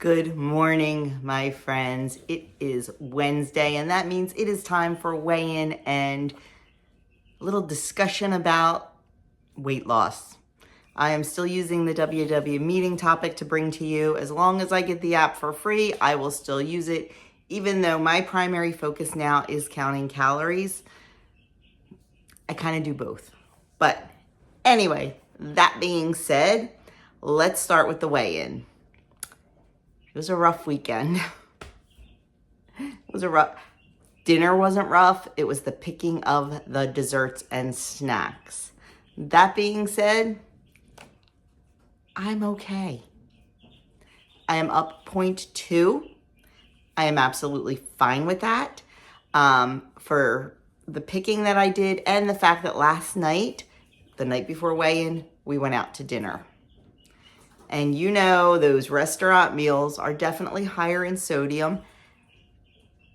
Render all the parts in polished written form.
Good morning, my friends. It is Wednesday, and that means it is time for weigh-in and a little discussion about weight loss. I am still using the WW meeting topic to bring to you. As long as I get the app for free, I will still use it, even though my primary focus now is counting calories. I kind of do both. But anyway, that being said, let's start with the weigh-in. It was a rough weekend. Dinner wasn't rough. It was the picking of the desserts and snacks. That being said, I'm okay. I am up 0.2. I am absolutely fine with that. For the picking that I did and the fact that last night, the night before weigh-in, we went out to dinner. And you know, those restaurant meals are definitely higher in sodium.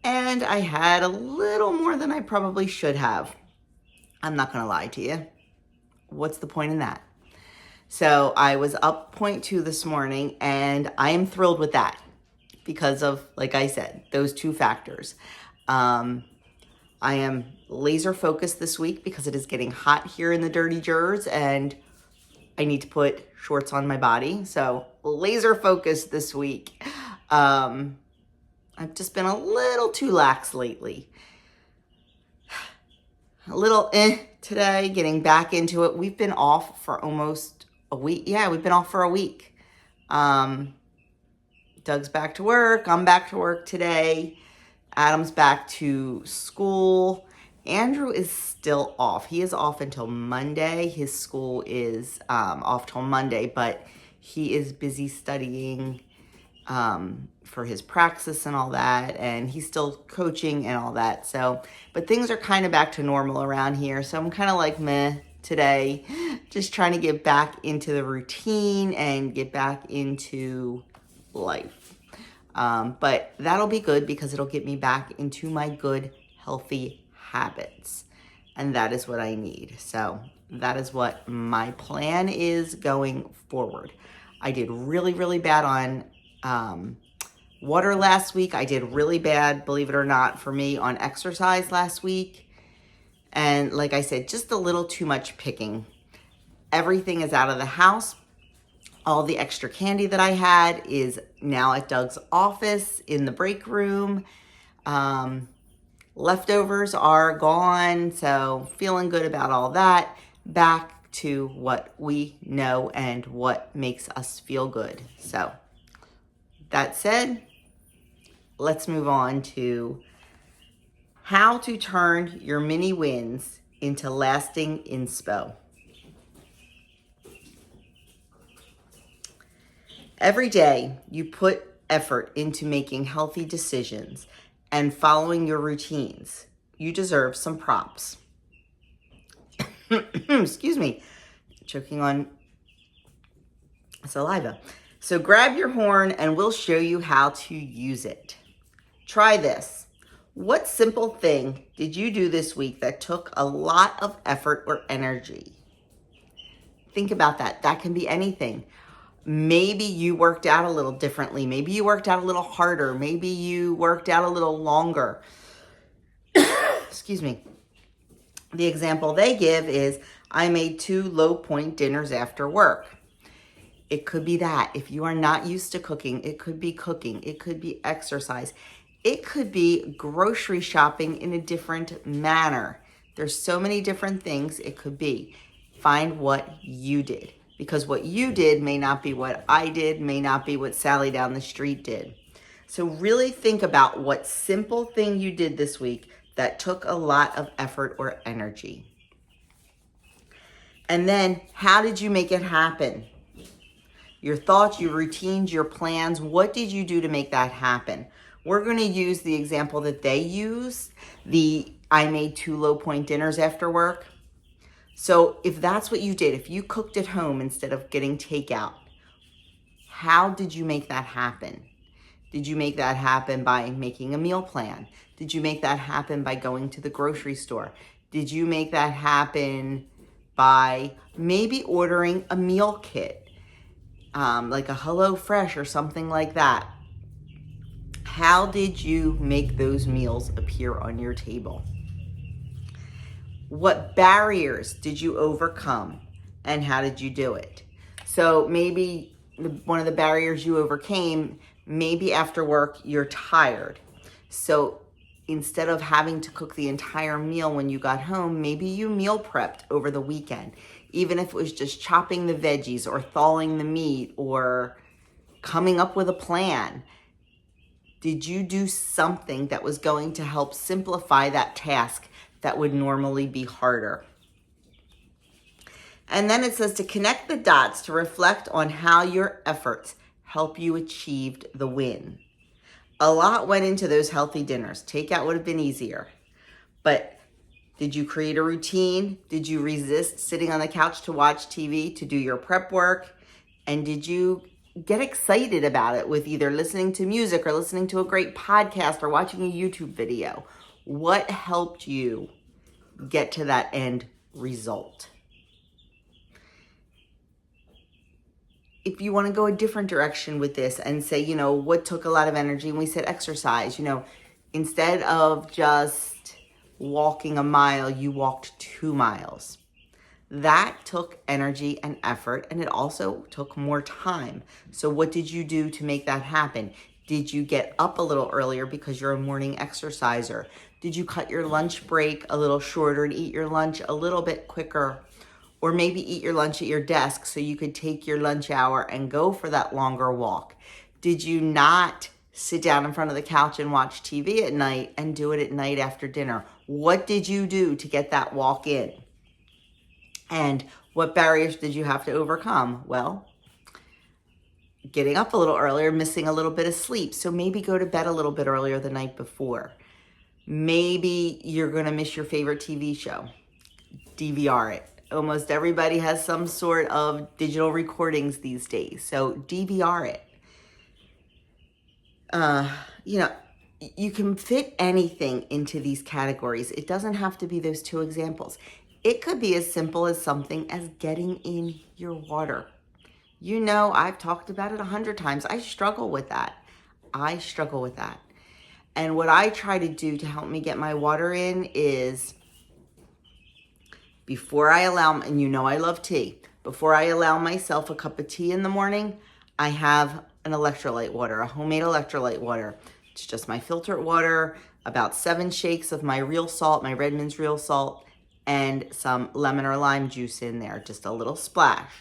And I had a little more than I probably should have. I'm not going to lie to you. What's the point in that? So I was up 0.2 this morning, and I am thrilled with that because of, like I said, those two factors. I am laser focused this week because it is getting hot here in the dirty Jers, and I need to put shorts on my body. So laser focused this week. I've just been a little too lax lately. A little today, getting back into it. We've been off for almost a week. Yeah, we've been off for a week. Doug's back to work. I'm back to work today. Adam's back to school. Andrew is still off. He is off until Monday. His school is off till Monday, but he is busy studying for his praxis and all that, and he's still coaching and all that. So, but things are kind of back to normal around here. So I'm kind of like meh today, just trying to get back into the routine and get back into life. But that'll be good because it'll get me back into my good, healthy habits. And that is what I need. So that is what my plan is going forward. I did really, really bad on water last week. I did really bad, believe it or not, for me on exercise last week. And like I said, just a little too much picking. Everything is out of the house. All the extra candy that I had is now at Doug's office in the break room. Leftovers are gone, so feeling good about all that. Back to what we know and what makes us feel good. So that said, let's move on to how to turn your mini wins into lasting inspo. Every day you put effort into making healthy decisions and following your routines. You deserve some props. Excuse me, choking on saliva. So grab your horn and we'll show you how to use it. Try this. What simple thing did you do this week that took a lot of effort or energy? Think about that. That can be anything. Maybe you worked out a little differently. Maybe you worked out a little harder. Maybe you worked out a little longer. Excuse me. The example they give is, I made 2 low point dinners after work. It could be that. If you are not used to cooking, it could be cooking. It could be exercise. It could be grocery shopping in a different manner. There's so many different things it could be. Find what you did. Because what you did may not be what I did, may not be what Sally down the street did. So really think about what simple thing you did this week that took a lot of effort or energy. And then, how did you make it happen? Your thoughts, your routines, your plans, what did you do to make that happen? We're going to use the example that they use, I made 2 low point dinners after work. So if that's what you did, if you cooked at home instead of getting takeout, how did you make that happen? Did you make that happen by making a meal plan? Did you make that happen by going to the grocery store? Did you make that happen by maybe ordering a meal kit, like a HelloFresh or something like that? How did you make those meals appear on your table? What barriers did you overcome and how did you do it? So maybe one of the barriers you overcame, maybe after work you're tired. So instead of having to cook the entire meal when you got home, maybe you meal prepped over the weekend. Even if it was just chopping the veggies or thawing the meat or coming up with a plan. Did you do something that was going to help simplify that task that would normally be harder? And then it says to connect the dots to reflect on how your efforts help you achieve the win. A lot went into those healthy dinners. Takeout would have been easier. But did you create a routine? Did you resist sitting on the couch to watch TV, to do your prep work? And did you get excited about it with either listening to music or listening to a great podcast or watching a YouTube video? What helped you get to that end result? If you want to go a different direction with this and say, what took a lot of energy, and we said exercise, instead of just walking a mile, you walked 2 miles. That took energy and effort, and it also took more time. So what did you do to make that happen? Did you get up a little earlier because you're a morning exerciser? Did you cut your lunch break a little shorter and eat your lunch a little bit quicker? Or maybe eat your lunch at your desk so you could take your lunch hour and go for that longer walk? Did you not sit down in front of the couch and watch TV at night and do it at night after dinner? What did you do to get that walk in? And what barriers did you have to overcome? Well, getting up a little earlier, missing a little bit of sleep. So maybe go to bed a little bit earlier the night before. Maybe you're going to miss your favorite TV show. DVR it. Almost everybody has some sort of digital recordings these days. So DVR it. You can fit anything into these categories. It doesn't have to be those 2 examples. It could be as simple as something as getting in your water. I've talked about it 100 times. I struggle with that. And what I try to do to help me get my water in is before I allow, and I love tea, before I allow myself a cup of tea in the morning, I have an electrolyte water, a homemade electrolyte water. It's just my filtered water, about 7 shakes of my real salt, my Redmond's real salt, and some lemon or lime juice in there, just a little splash.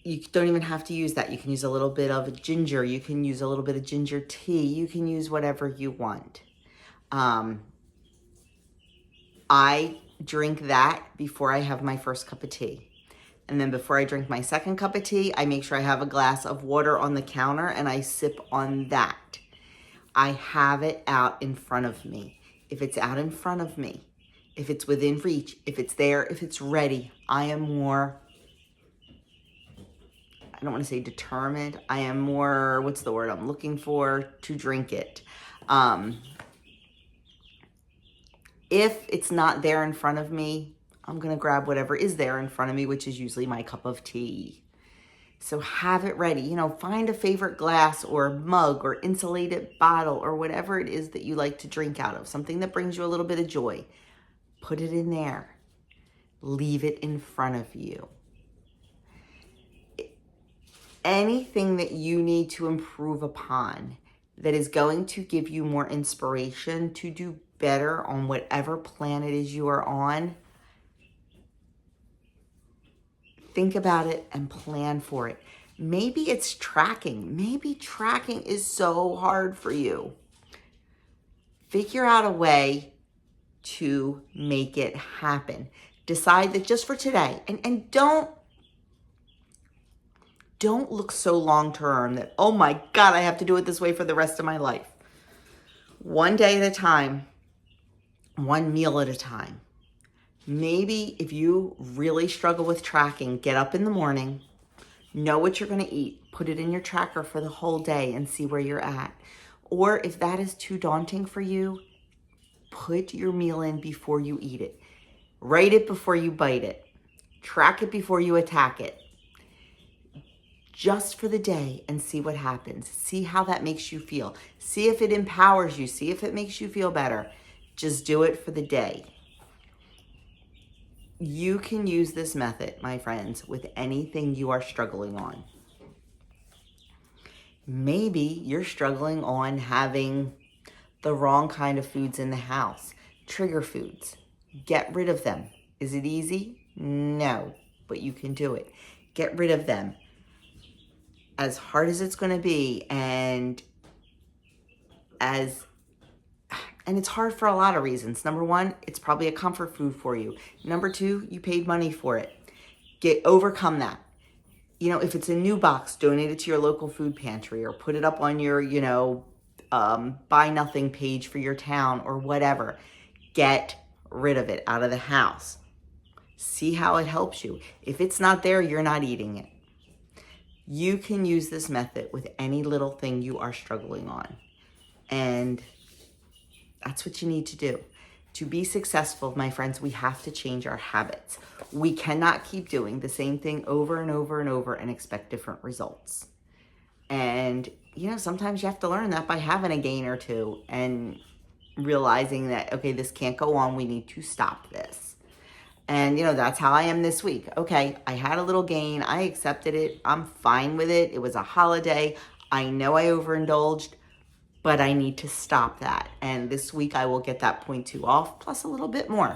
You don't even have to use that. You can use a little bit of ginger. You can use a little bit of ginger tea. You can use whatever you want. I drink that before I have my first cup of tea. And then before I drink my second cup of tea, I make sure I have a glass of water on the counter and I sip on that. I have it out in front of me. If it's out in front of me, if it's within reach, if it's there, if it's ready, I am more, I don't want to say determined. I am more, what's the word I'm looking for, to drink it. If it's not there in front of me, I'm going to grab whatever is there in front of me, which is usually my cup of tea. So have it ready. Find a favorite glass or mug or insulated bottle or whatever it is that you like to drink out of, something that brings you a little bit of joy. Put it in there. Leave it in front of you. Anything that you need to improve upon that is going to give you more inspiration to do better on whatever plan it is you are on, think about it and plan for it. Maybe it's tracking. Maybe tracking is so hard for you. Figure out a way to make it happen. Decide that just for today, and don't look so long term that, oh my God, I have to do it this way for the rest of my life. One day at a time, one meal at a time. Maybe if you really struggle with tracking, get up in the morning, know what you're going to eat, put it in your tracker for the whole day and see where you're at. Or if that is too daunting for you, put your meal in before you eat it. Write it before you bite it. Track it before you attack it. just for the day and see what happens. See how that makes you feel. See if it empowers you. See if it makes you feel better. Just do it for the day. You can use this method, my friends, with anything you are struggling on. Maybe you're struggling on having the wrong kind of foods in the house. Trigger foods. Get rid of them. Is it easy? No, but you can do it. Get rid of them. As hard as it's going to be, and it's hard for a lot of reasons. Number one, it's probably a comfort food for you. Number two, you paid money for it. Overcome that. If it's a new box, donate it to your local food pantry or put it up on your, buy nothing page for your town or whatever. Get rid of it out of the house. See how it helps you. If it's not there, you're not eating it. You can use this method with any little thing you are struggling on. And that's what you need to do. To be successful, my friends, we have to change our habits. We cannot keep doing the same thing over and over and over and expect different results. And, sometimes you have to learn that by having a gain or two and realizing that, okay, this can't go on. We need to stop this. And, that's how I am this week. Okay, I had a little gain. I accepted it. I'm fine with it. It was a holiday. I know I overindulged, but I need to stop that. And this week I will get that 0.2 off, plus a little bit more.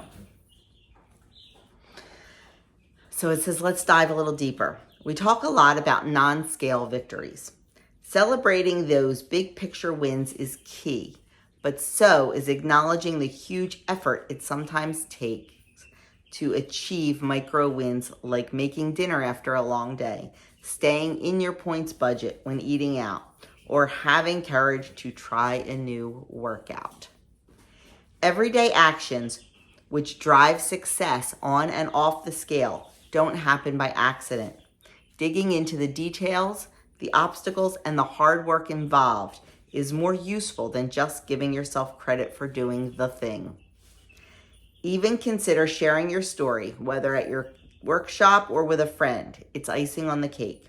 So it says, let's dive a little deeper. We talk a lot about non-scale victories. Celebrating those big picture wins is key, but so is acknowledging the huge effort it sometimes takes to achieve micro wins, like making dinner after a long day, staying in your points budget when eating out, or having courage to try a new workout. Everyday actions which drive success on and off the scale don't happen by accident. Digging into the details, the obstacles, and the hard work involved is more useful than just giving yourself credit for doing the thing. Even consider sharing your story, whether at your workshop or with a friend. It's icing on the cake.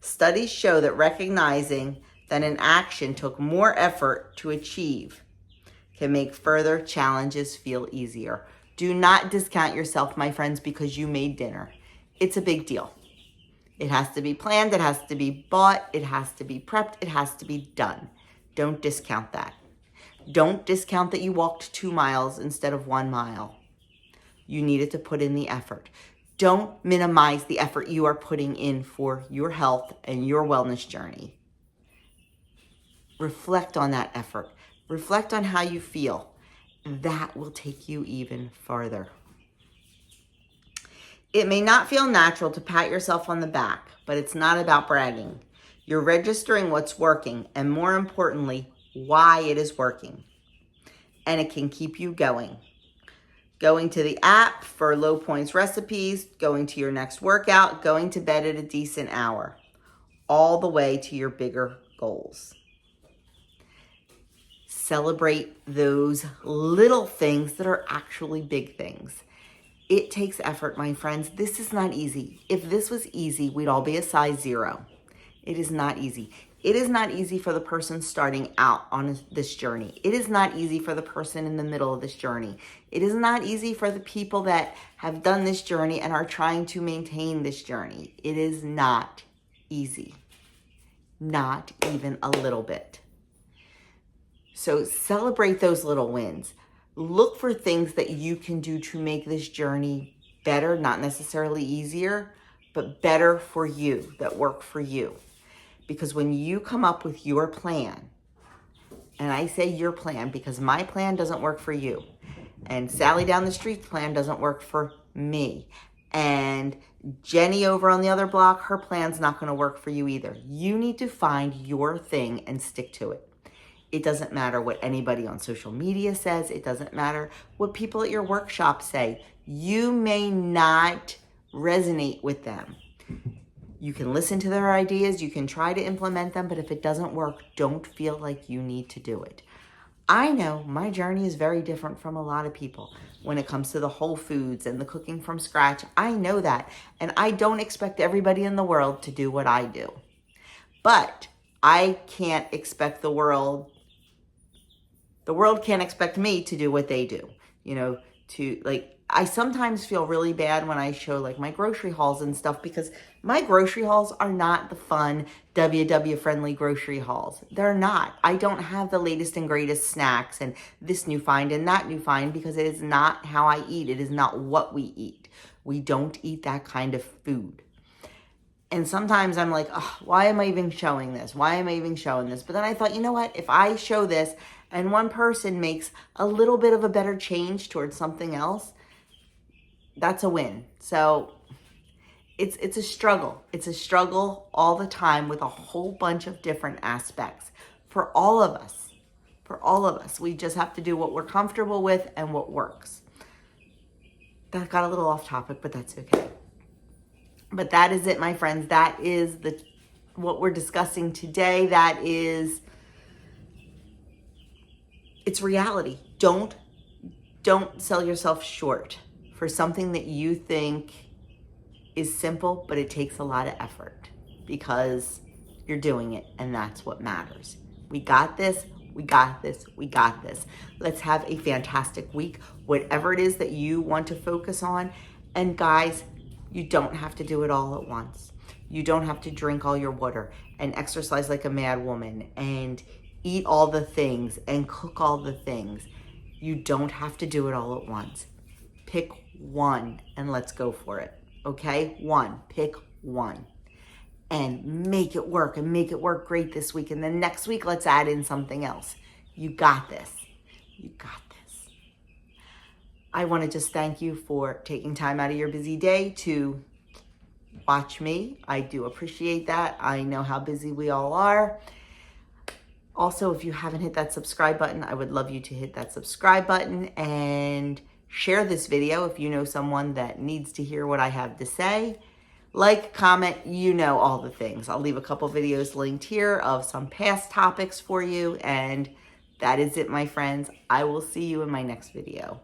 Studies show that recognizing that an action took more effort to achieve can make further challenges feel easier. Do not discount yourself, my friends, because you made dinner. It's a big deal. It has to be planned, it has to be bought, it has to be prepped, it has to be done. Don't discount that. Don't discount that you walked 2 miles instead of 1 mile. You needed to put in the effort. Don't minimize the effort you are putting in for your health and your wellness journey. Reflect on that effort. Reflect on how you feel. That will take you even farther. It may not feel natural to pat yourself on the back, but it's not about bragging. You're registering what's working, and more importantly, why it is working. And it can keep you going. Going to the app for low points recipes, going to your next workout, going to bed at a decent hour, all the way to your bigger goals. Celebrate those little things that are actually big things. It takes effort, my friends. This is not easy. If this was easy, we'd all be a size 0. It is not easy. It is not easy for the person starting out on this journey. It is not easy for the person in the middle of this journey. It is not easy for the people that have done this journey and are trying to maintain this journey. It is not easy. Not even a little bit. So celebrate those little wins. Look for things that you can do to make this journey better, not necessarily easier, but better for you, that work for you. Because when you come up with your plan, and I say your plan because my plan doesn't work for you, and Sally down the street's plan doesn't work for me, and Jenny over on the other block, her plan's not going to work for you either. You need to find your thing and stick to it. It doesn't matter what anybody on social media says. It doesn't matter what people at your workshop say. You may not resonate with them. You can listen to their ideas. You can try to implement them. But if it doesn't work, don't feel like you need to do it. I know my journey is very different from a lot of people when it comes to the whole foods and the cooking from scratch. I know that. And I don't expect everybody in the world to do what I do. But I can't expect the world can't expect me to do what they do. You know, to like, I sometimes feel really bad when I show like my grocery hauls and stuff, because my grocery hauls are not the fun WW friendly grocery hauls. They're not. I don't have the latest and greatest snacks and this new find and that new find, because it is not how I eat. It is not what we eat. We don't eat that kind of food. And sometimes I'm like, oh, why am I even showing this? Why am I even showing this? But then I thought, you know what? If I show this and one person makes a little bit of a better change towards something else, that's a win. So it's a struggle. It's a struggle all the time with a whole bunch of different aspects for all of us. For all of us. We just have to do what we're comfortable with and what works. That got a little off topic, but that's okay. But that is it, my friends. That is what we're discussing today. It's reality. Don't sell yourself short for something that you think is simple, but it takes a lot of effort, because you're doing it, and that's what matters. We got this. We got this. We got this. Let's have a fantastic week, whatever it is that you want to focus on. And guys, you don't have to do it all at once. You don't have to drink all your water and exercise like a mad woman and eat all the things and cook all the things. You don't have to do it all at once. Pick one and let's go for it. Okay? Pick one. And make it work, and make it work great this week. And then next week, let's add in something else. You got this. You got this. I want to just thank you for taking time out of your busy day to watch me. I do appreciate that. I know how busy we all are. Also, if you haven't hit that subscribe button, I would love you to hit that subscribe button and share this video if you know someone that needs to hear what I have to say. Like, comment, you know all the things. I'll leave a couple videos linked here of some past topics for you. And that is it, my friends. I will see you in my next video.